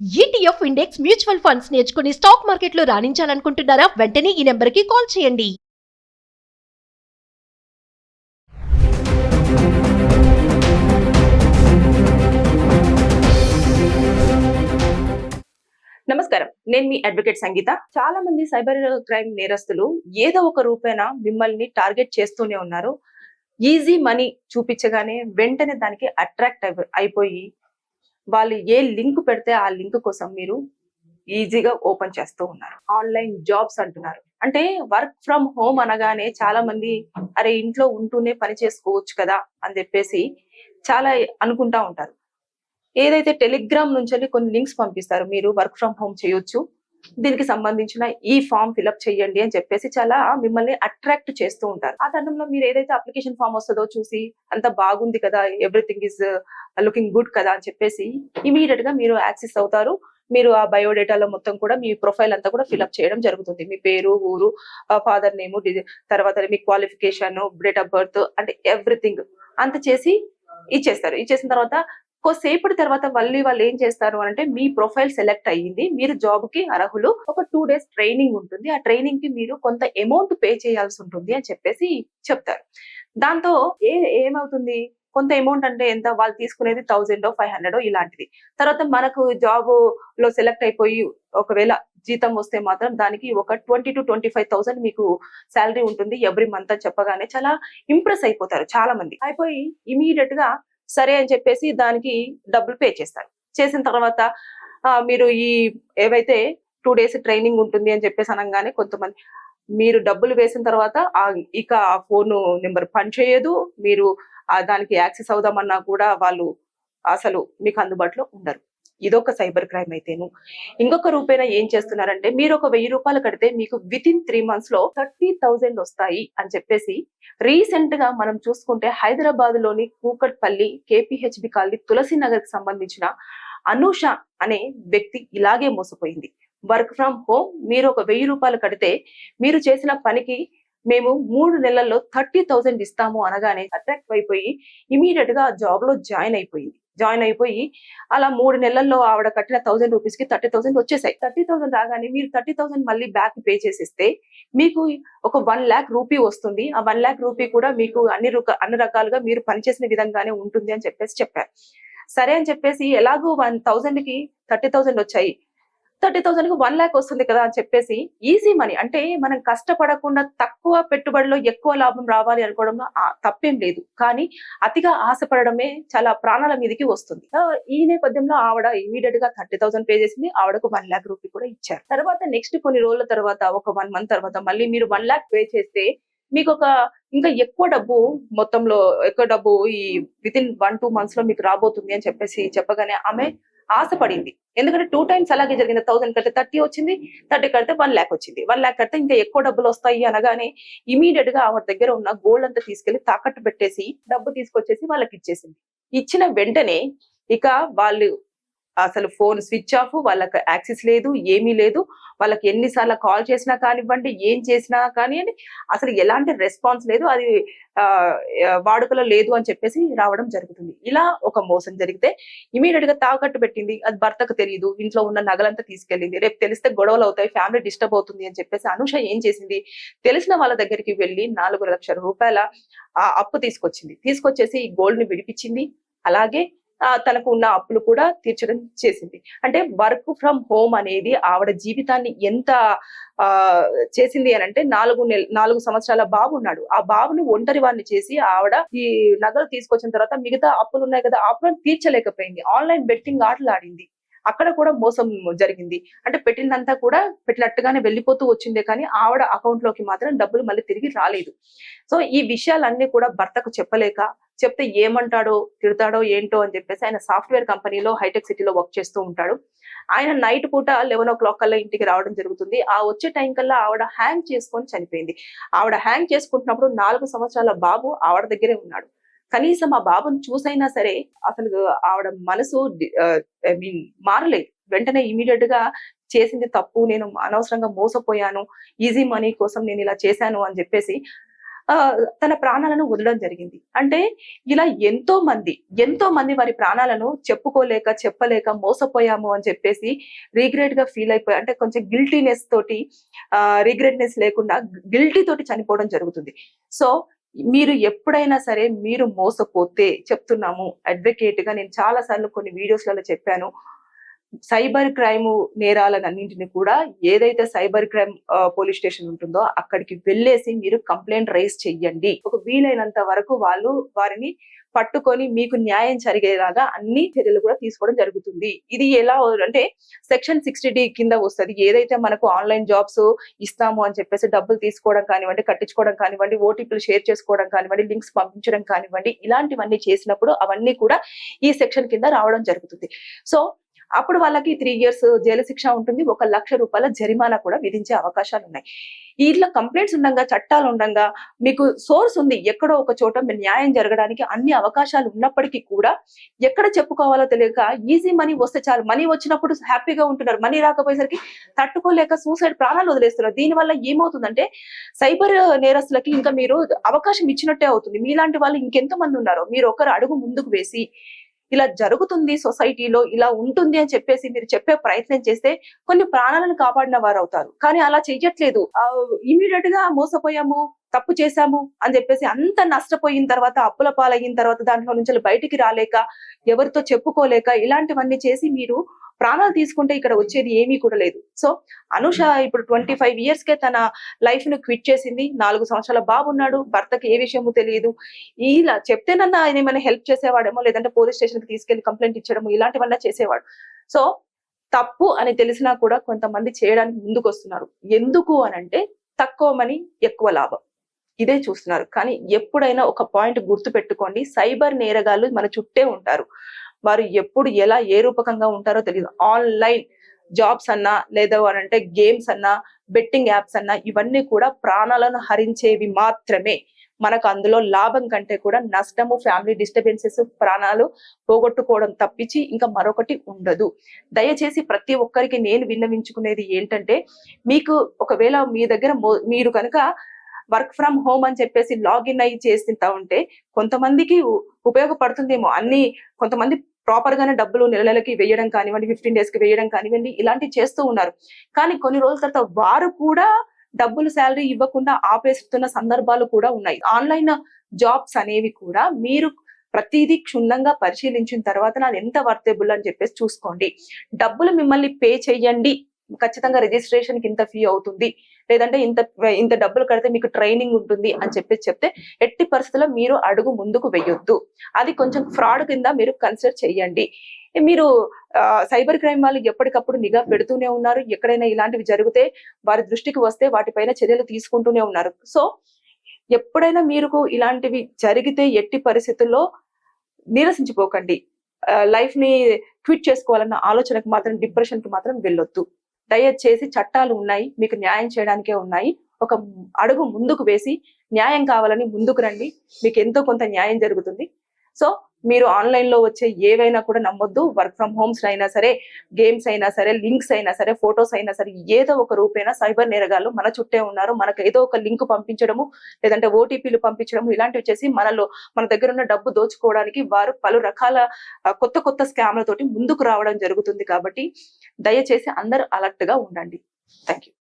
ETF index mutual funds నేర్చుకుని stock మార్కెట్లో రాణించాలనుకుంటున్నారా? వెంటనే ఈ నెంబర్కి కాల్ చేయండి. నమస్కారం, నేను మీ అడ్వకేట్ సంగీత. చాలా మంది సైబర్ క్రైమ్ నేరస్తులు ఏదో ఒక రూపేణ మిమ్మల్ని టార్గెట్ చేస్తూనే ఉన్నారు. ఈజీ మనీ చూపించగానే వెంటనే దానికి అట్రాక్ట్ అయిపోయి వాళ్ళు ఏ లింక్ పెడితే ఆ లింక్ కోసం మీరు ఈజీగా ఓపెన్ చేస్తూ ఉన్నారు. ఆన్లైన్ జాబ్స్ అంటున్నారు. అంటే వర్క్ ఫ్రమ్ హోమ్ అనగానే చాలా మంది అరే ఇంట్లో ఉంటూనే పని చేసుకోవచ్చు కదా అని చెప్పేసి చాలా అనుకుంటా ఉంటారు. ఏదైతే టెలిగ్రామ్ నుంచి కొన్ని లింక్స్ పంపిస్తారు, మీరు వర్క్ ఫ్రమ్ హోమ్ చేయొచ్చు, దీనికి సంబంధించిన ఈ ఫామ్ ఫిల్అప్ చేయండి అని చెప్పేసి చాలా మిమ్మల్ని అట్రాక్ట్ చేస్తూ ఉంటారు. ఆ తరుణంలో మీరు ఏదైతే అప్లికేషన్ ఫామ్ వస్తుందో చూసి అంత బాగుంది కదా, ఎవ్రీథింగ్ ఈజ్ లుకింగ్ గుడ్ కదా అని చెప్పేసి ఇమీడియట్ గా మీరు యాక్సెస్ అవుతారు. మీరు ఆ బయోడేటాలో మొత్తం కూడా మీ ప్రొఫైల్ అంతా కూడా ఫిల్అప్ చేయడం జరుగుతుంది. మీ పేరు, ఊరు, ఫాదర్ నేమ్, తర్వాత మీ క్వాలిఫికేషన్, డేట్ ఆఫ్ బర్త్, అంటే ఎవ్రీథింగ్ అంత చేసి ఇచ్చేస్తారు. ఇచ్చేసిన తర్వాత కొద్దిసేపటి తర్వాత మళ్ళీ వాళ్ళు ఏం చేస్తారు అంటే, మీ ప్రొఫైల్ సెలెక్ట్ అయ్యింది, మీరు జాబ్ కి అర్హులు, ఒక 2 days ట్రైనింగ్ ఉంటుంది, ఆ ట్రైనింగ్ కి మీరు కొంత అమౌంట్ పే చేయాల్సి ఉంటుంది అని చెప్పేసి చెప్తారు. దాంతో ఏమవుతుంది, కొంత అమౌంట్ అంటే ఎంత, వాళ్ళు తీసుకునేది 1000 500 ఇలాంటిది. తర్వాత మనకు జాబ్ లో సెలెక్ట్ అయిపోయి ఒకవేళ జీతం వస్తే మాత్రం దానికి ఒక 20 to 25,000 మీకు శాలరీ ఉంటుంది ఎవ్రీ మంత్ అని చెప్పగానే చాలా ఇంప్రెస్ అయిపోతారు చాలా మంది. అయిపోయి ఇమీడియట్ గా సరే అని చెప్పేసి దానికి డబ్బులు పే చేస్తారు. చేసిన తర్వాత మీరు ఈ ఏవైతే 2 days ట్రైనింగ్ ఉంటుంది అని చెప్పేసి అనగానే కొంతమంది మీరు డబ్బులు వేసిన తర్వాత ఇక ఆ ఫోన్ నెంబర్ పనిచేయదు, మీరు దానికి యాక్సెస్ అవుదామన్నా కూడా వాళ్ళు అసలు మీకు అందుబాటులో ఉండరు. ఇదొక సైబర్ క్రైమ్ అయితేను. ఇంకొక రూపేణ ఏం చేస్తున్నారంటే, మీరు ఒక 1000 రూపాయలు కడితే మీకు వితిన్ 3 months లో 30,000 వస్తాయి అని చెప్పేసి రీసెంట్ గా మనం చూసుకుంటే హైదరాబాద్ లోని కూకట్పల్లి కేపీహెచ్బి కాలనీ తులసి నగర్ కి సంబంధించిన అనూష అనే వ్యక్తి ఇలాగే మోసపోయింది. వర్క్ ఫ్రమ్ హోమ్, మీరు ఒక 1000 రూపాయలు కడితే మీరు చేసిన పనికి మేము 3 నెలల్లో 30,000 ఇస్తాము అనగానే అట్రాక్ట్ అయిపోయి ఇమీడియట్ గా జాబ్ లో జాయిన్ అయిపోయి అలా 3 నెలల్లో ఆవిడ కట్టిన 1000 రూపీస్ కి 30,000 వచ్చేసాయి. 30,000 రాగానే మీరు 30,000 మళ్ళీ బ్యాక్ పే చేసేస్తే మీకు ఒక 1 lakh రూపీ వస్తుంది. ఆ 1 lakh రూపీ కూడా మీకు అన్ని రకాలుగా మీరు పనిచేసిన విధంగానే ఉంటుంది అని చెప్పేసి చెప్పారు. సరే అని చెప్పేసి ఎలాగో 1,000 కి 30,000 వచ్చాయి, 30,000 కి 1 lakh వస్తుంది కదా అని చెప్పేసి ఈజీ మనీ, అంటే మనం కష్టపడకుండా తక్కువ పెట్టుబడిలో ఎక్కువ లాభం రావాలి అనుకోవడంలో తప్పేం లేదు. కానీ అతిగా ఆశపడడమే చాలా ప్రాణాల మీదకి వస్తుంది. ఈ నేపథ్యంలో ఆవిడ ఇమీడియట్ గా 30,000 పే చేసింది. ఆవిడకు 1 lakh రూపీ కూడా ఇచ్చారు. తర్వాత నెక్స్ట్ కొన్ని రోజుల తర్వాత ఒక 1 month తర్వాత మళ్ళీ మీరు 1 lakh పే చేస్తే మీకు ఇంకా ఎక్కువ డబ్బు ఈ వితిన్ 1-2 months లో మీకు రాబోతుంది అని చెప్పేసి చెప్పగానే ఆమె ఆశపడింది. ఎందుకంటే 2 times అలాగే జరిగింది. 1000 కడితే 30 వచ్చింది, 30 కడితే 1 lakh వచ్చింది. 1 lakh కడితే ఇంకా ఎక్కువ డబ్బులు వస్తాయి అనగానే ఇమీడియట్ గా ఆవిడ దగ్గర ఉన్న గోల్డ్ అంతా తీసుకెళ్లి తాకట్టు పెట్టేసి డబ్బు తీసుకొచ్చేసి వాళ్ళకి ఇచ్చేసింది. ఇచ్చిన వెంటనే ఇక వాళ్ళు అసలు ఫోన్ స్విచ్ ఆఫ్, వాళ్ళకి యాక్సెస్ లేదు, ఏమీ లేదు. వాళ్ళకి ఎన్నిసార్లు కాల్ చేసినా కానివ్వండి, ఏం చేసినా కానివ్వండి, అసలు ఎలాంటి రెస్పాన్స్ లేదు, అది వాడుకలో లేదు అని చెప్పేసి రావడం జరుగుతుంది. ఇలా ఒక మోసం జరిగితే ఇమీడియట్ గా తాకట్టు పెట్టింది. అది భర్తకు తెలియదు, ఇంట్లో ఉన్న నగలంతా తీసుకెళ్ళింది. రేపు తెలిస్తే గొడవలు అవుతాయి, ఫ్యామిలీ డిస్టర్బ్ అవుతుంది అని చెప్పేసి అనూష ఏం చేసింది, తెలిసిన వాళ్ళ దగ్గరికి వెళ్ళి 4 లక్షల రూపాయల అప్పు తీసుకొచ్చేసి ఈ గోల్డ్ ని విడిపించింది. అలాగే తనకు ఉన్న అప్పులు కూడా తీర్చడం చేసింది. అంటే వర్క్ ఫ్రమ్ హోమ్ అనేది ఆవిడ జీవితాన్ని ఎంత చేసింది అని అంటే, 4 సంవత్సరాల బాబు ఉన్నాడు. ఆ బాబుని ఒంటరి వాడిని చేసి ఆవిడ ఈ నగలు తీసుకొచ్చిన తర్వాత మిగతా అప్పులు ఉన్నాయి కదా, అప్పులను తీర్చలేకపోయింది. ఆన్లైన్ బెట్టింగ్ ఆటలు ఆడింది. అక్కడ కూడా మోసం జరిగింది. అంటే పెట్టిందంతా కూడా పెట్టినట్టుగానే వెళ్ళిపోతూ వచ్చిందే కానీ ఆవిడ అకౌంట్ లోకి మాత్రం డబ్బులు మళ్ళీ తిరిగి రాలేదు. సో ఈ విషయాలన్నీ కూడా భర్తకు చెప్తే ఏమంటాడో, తిడతాడో ఏంటో అని చెప్పేసి ఆయన సాఫ్ట్వేర్ కంపెనీలో హైటెక్ సిటీలో వర్క్ చేస్తూ ఉంటాడు. ఆయన నైట్ పూట 11 o'clock కల్లా ఇంటికి రావడం జరుగుతుంది. ఆ వచ్చే టైం కల్లా ఆవిడ హ్యాంగ్ చేసుకొని చనిపోయింది. ఆవిడ హ్యాంగ్ చేసుకుంటున్నప్పుడు 4 సంవత్సరాల బాబు ఆవిడ దగ్గరే ఉన్నాడు. కనీసం ఆ బాబుని చూసైనా సరే అసలు ఆవిడ మనసు మారలేదు. వెంటనే ఇమీడియట్ గా చేసింది తప్పు, నేను అనవసరంగా మోసపోయాను, ఈజీ మనీ కోసం నేను ఇలా చేశాను అని చెప్పేసి తన ప్రాణాలను వదలడం జరిగింది. అంటే ఇలా ఎంతో మంది వారి ప్రాణాలను చెప్పలేక మోసపోయాము అని చెప్పేసి రిగ్రెట్ గా ఫీల్ అయిపోయి, అంటే కొంచెం గిల్టీనెస్ తోటి, రిగ్రెట్నెస్ లేకుండా గిల్టీ తోటి చనిపోవడం జరుగుతుంది. సో మీరు ఎప్పుడైనా సరే మీరు మోసపోతే, చెప్తున్నాము అడ్వకేట్ గా, నేను చాలా సార్లు కొన్ని వీడియోస్లలో చెప్పాను, సైబర్ క్రైమ్ నేరాలన్నింటిని కూడా ఏదైతే సైబర్ క్రైమ్ పోలీస్ స్టేషన్ ఉంటుందో అక్కడికి వెళ్ళేసి మీరు కంప్లైంట్ రైజ్ చెయ్యండి. ఒక వీలైనంత వరకు వారిని పట్టుకొని మీకు న్యాయం జరిగేలాగా అన్ని చర్యలు కూడా తీసుకోవడం జరుగుతుంది. ఇది ఎలా అంటే సెక్షన్ 60D కింద వస్తుంది. ఏదైతే మనకు ఆన్లైన్ జాబ్స్ ఇస్తాము అని చెప్పేసి డబ్బులు తీసుకోవడం కానివ్వండి, కట్టించుకోవడం కానివ్వండి, ఓటీపీలు షేర్ చేసుకోవడం కానివ్వండి, లింక్స్ పంపించడం కానివ్వండి, ఇలాంటివన్నీ చేసినప్పుడు అవన్నీ కూడా ఈ సెక్షన్ కింద రావడం జరుగుతుంది. సో అప్పుడు వాళ్ళకి 3 years జైలు శిక్ష ఉంటుంది, 1 లక్ష రూపాయల జరిమానా కూడా విధించే అవకాశాలు ఉన్నాయి. ఇట్లా కంప్లైంట్స్ ఉండగా, చట్టాలు ఉండగా, మీకు సోర్స్ ఉంది, ఎక్కడో ఒక చోట మీరు న్యాయం జరగడానికి అన్ని అవకాశాలు ఉన్నప్పటికీ కూడా ఎక్కడ చెప్పుకోవాలో తెలియక ఈజీ మనీ వస్తే చాలు, మనీ వచ్చినప్పుడు హ్యాపీగా ఉంటున్నారు, మనీ రాకపోయేసరికి తట్టుకోలేక సూసైడ్, ప్రాణాలు వదిలేస్తున్నారు. దీనివల్ల ఏమవుతుందంటే సైబర్ నేరస్తులకి ఇంకా మీరు అవకాశం ఇచ్చినట్టే అవుతుంది. మీలాంటి వాళ్ళు ఇంకెంతో మంది ఉన్నారో మీరు ఒకరు అడుగు ముందుకు వేసి ఇలా జరుగుతుంది సొసైటీలో, ఇలా ఉంటుంది అని చెప్పేసి మీరు చెప్పే ప్రయత్నం చేస్తే కొన్ని ప్రాణాలను కాపాడిన వారు అవుతారు. కానీ అలా చెయ్యట్లేదు. ఇమీడియట్ గా మోసపోయాము, తప్పు చేశాము అని చెప్పేసి అంత నష్టపోయిన తర్వాత, అప్పుల పాలైన తర్వాత దాంట్లో నుంచి బయటికి రాలేక, ఎవరితో చెప్పుకోలేక, ఇలాంటివన్నీ చేసి మీరు ప్రాణాలు తీసుకుంటే ఇక్కడ వచ్చేది ఏమీ కూడా లేదు. సో అనుష ఇప్పుడు 25 years కే తన లైఫ్ ను క్విట్ చేసింది. 4 సంవత్సరాల బాబు ఉన్నాడు, భర్తకి ఏ విషయమూ తెలియదు. ఇలా చెప్తేనన్నా ఆయన ఏమైనా హెల్ప్ చేసేవాడేమో, లేదంటే పోలీస్ స్టేషన్ కి తీసుకెళ్లి కంప్లైంట్ ఇచ్చడము, ఇలాంటివన్నా చేసేవాడు. సో తప్పు అని తెలిసినా కూడా కొంతమంది చేయడానికి ముందుకు వస్తున్నారు. ఎందుకు అనంటే తక్కువ మనీ ఎక్కువ లాభం, ఇదే చూస్తున్నారు. కానీ ఎప్పుడైనా ఒక పాయింట్ గుర్తు పెట్టుకోండి, సైబర్ నేరగాళ్ళు మన చుట్టే ఉంటారు. వారు ఎప్పుడు ఎలా ఏ రూపకంగా ఉంటారో తెలియదు. ఆన్లైన్ జాబ్స్ అన్నా, లేదా అనంటే గేమ్స్ అన్నా, బెట్టింగ్ యాప్స్ అన్నా, ఇవన్నీ కూడా ప్రాణాలను హరించేవి మాత్రమే. మనకు అందులో లాభం కంటే కూడా నష్టము, ఫ్యామిలీ డిస్టర్బెన్సెస్, ప్రాణాలు పోగొట్టుకోవడం తప్పించి ఇంకా మరొకటి ఉండదు. దయచేసి ప్రతి ఒక్కరికి నేను విన్నవించుకునేది ఏంటంటే, మీకు ఒకవేళ మీ దగ్గర మీరు కనుక వర్క్ ఫ్రమ్ హోమ్ అని చెప్పేసి లాగిన్ అయ్యి చేస్తుంటా ఉంటే కొంతమందికి ఉపయోగపడుతుందేమో. కొంతమంది ప్రాపర్ గానే డబ్బులు నెలలకి వేయడం కానివ్వండి, 15 days కి వేయడం కానివ్వండి, ఇలాంటివి చేస్తూ ఉన్నారు. కానీ కొన్ని రోజుల తర్వాత వారు కూడా డబ్బులు శాలరీ ఇవ్వకుండా ఆపేస్తున్న సందర్భాలు కూడా ఉన్నాయి. ఆన్లైన్ జాబ్స్ అనేవి కూడా మీరు ప్రతిదీ క్షుణ్ణంగా పరిశీలించిన తర్వాత నాది ఎంత వర్తబుల్ అని చెప్పేసి చూసుకోండి. డబ్బులు మిమ్మల్ని పే చెయ్యండి, ఖచ్చితంగా రిజిస్ట్రేషన్ కి ఇంత ఫీ అవుతుంది, లేదంటే ఇంత డబ్బులు కడితే మీకు ట్రైనింగ్ ఉంటుంది అని చెప్పేసి చెప్తే ఎట్టి పరిస్థితుల్లో మీరు అడుగు ముందుకు వెయ్యొద్దు. అది కొంచెం ఫ్రాడ్ కింద మీరు కన్సిడర్ చేయండి. మీరు సైబర్ క్రైమ్ వాళ్ళు ఎప్పటికప్పుడు నిఘా పెడుతూనే ఉన్నారు. ఎక్కడైనా ఇలాంటివి జరిగితే వారి దృష్టికి వస్తే వాటిపైన చర్యలు తీసుకుంటూనే ఉన్నారు. సో ఎప్పుడైనా మీకు ఇలాంటివి జరిగితే ఎట్టి పరిస్థితుల్లో నిరసించిపోకండి. లైఫ్ ని క్విట్ చేసుకోవాలన్న ఆలోచనకు మాత్రం, డిప్రెషన్ కి మాత్రం వెళ్ళొద్దు. దయచేసి చట్టాలు ఉన్నాయి, మీకు న్యాయం చేయడానికే ఉన్నాయి. ఒక అడుగు ముందుకు వేసి న్యాయం కావాలని ముందుకు రండి, మీకు ఎంతో కొంత న్యాయం జరుగుతుంది. సో మీరు ఆన్లైన్ లో వచ్చే ఏవైనా కూడా నమ్మొద్దు. వర్క్ ఫ్రమ్ హోమ్స్ అయినా సరే, గేమ్స్ అయినా సరే, లింక్స్ అయినా సరే, ఫొటోస్ అయినా సరే, ఏదో ఒక రూపేణ సైబర్ నేరగాళ్ళు మన చుట్టే ఉన్నారు. మనకు ఏదో ఒక లింక్ పంపించడము, లేదంటే ఓటీపీలు పంపించడము, ఇలాంటివి చేసి మన దగ్గర ఉన్న డబ్బు దోచుకోవడానికి వారు పలు రకాల కొత్త స్కామ్లతోటి ముందుకు రావడం జరుగుతుంది. కాబట్టి దయచేసి అందరూ అలర్ట్ గా ఉండండి. Thank you.